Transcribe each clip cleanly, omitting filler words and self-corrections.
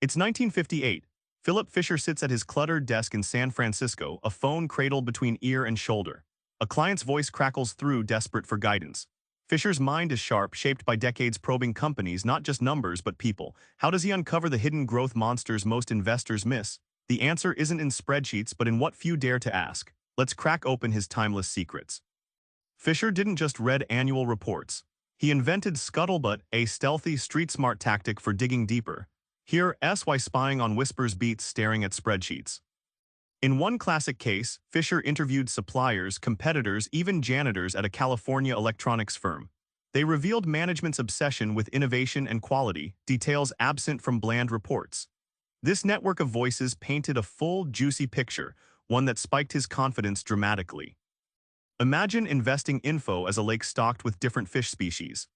It's 1958. Philip Fisher sits at his cluttered desk in San Francisco, a phone cradled between ear and shoulder. A client's voice crackles through, desperate for guidance. Fisher's mind is sharp, shaped by decades probing companies, not just numbers but people. How does he uncover the hidden growth monsters most investors miss? The answer isn't in spreadsheets but in what few dare to ask. Let's crack open his timeless secrets. Fisher didn't just read annual reports. He invented scuttlebutt, a stealthy, street-smart tactic for digging deeper. Here's why spying on whispers beats staring at spreadsheets. In one classic case, Fisher interviewed suppliers, competitors, even janitors at a California electronics firm. They revealed management's obsession with innovation and quality, details absent from bland reports. This network of voices painted a full, juicy picture, one that spiked his confidence dramatically. Imagine investing info as a lake stocked with different fish species.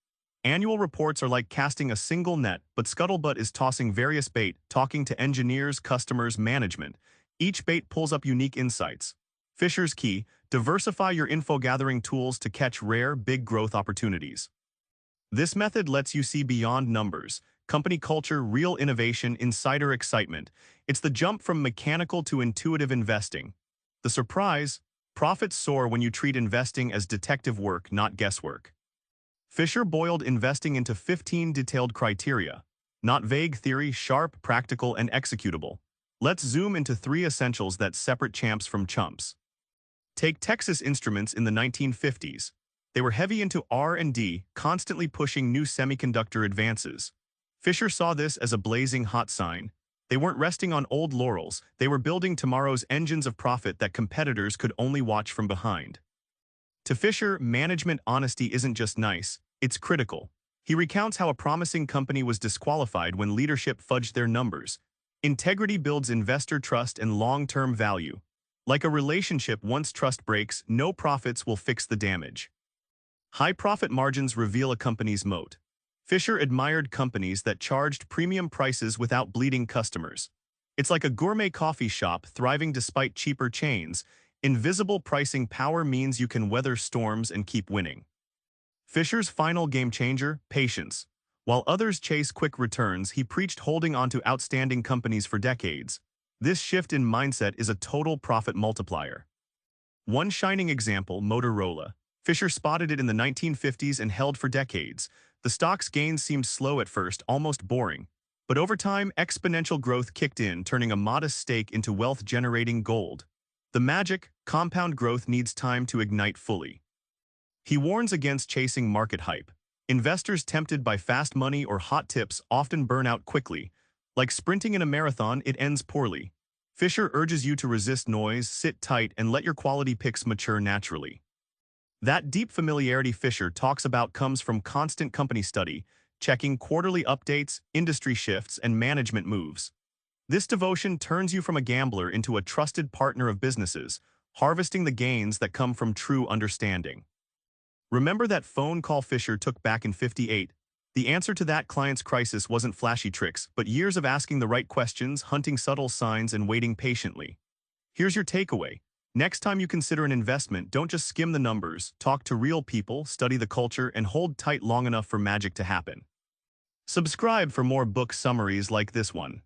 Annual reports are like casting a single net, but Scuttlebutt is tossing various bait, talking to engineers, customers, management. Each bait pulls up unique insights. Fisher's key: diversify your info-gathering tools to catch rare, big growth opportunities. This method lets you see beyond numbers, company culture, real innovation, insider excitement. It's the jump from mechanical to intuitive investing. The surprise: profits soar when you treat investing as detective work, not guesswork. Fisher boiled investing into 15 detailed criteria. Not vague theory, sharp, practical, and executable. Let's zoom into 3 essentials that separate champs from chumps. Take Texas Instruments in the 1950s. They were heavy into R&D, constantly pushing new semiconductor advances. Fisher saw this as a blazing hot sign. They weren't resting on old laurels, they were building tomorrow's engines of profit that competitors could only watch from behind. To Fisher, management honesty isn't just nice, it's critical. He recounts how a promising company was disqualified when leadership fudged their numbers. Integrity builds investor trust and long-term value. Like a relationship, once trust breaks, no profits will fix the damage. High profit margins reveal a company's moat. Fisher admired companies that charged premium prices without bleeding customers. It's like a gourmet coffee shop thriving despite cheaper chains. Invisible pricing power means you can weather storms and keep winning. Fisher's final game changer: patience. While others chase quick returns, he preached holding onto outstanding companies for decades. This shift in mindset is a total profit multiplier. One shining example: Motorola. Fisher spotted it in the 1950s and held for decades. The stock's gains seemed slow at first, almost boring. But over time, exponential growth kicked in, turning a modest stake into wealth-generating gold. The magic: compound growth needs time to ignite fully. He warns against chasing market hype. Investors tempted by fast money or hot tips often burn out quickly. Like sprinting in a marathon, it ends poorly. Fisher urges you to resist noise, sit tight, and let your quality picks mature naturally. That deep familiarity Fisher talks about comes from constant company study, checking quarterly updates, industry shifts, and management moves. This devotion turns you from a gambler into a trusted partner of businesses, harvesting the gains that come from true understanding. Remember that phone call Fisher took back in '58? The answer to that client's crisis wasn't flashy tricks, but years of asking the right questions, hunting subtle signs, and waiting patiently. Here's your takeaway. Next time you consider an investment, don't just skim the numbers, talk to real people, study the culture, and hold tight long enough for magic to happen. Subscribe for more book summaries like this one.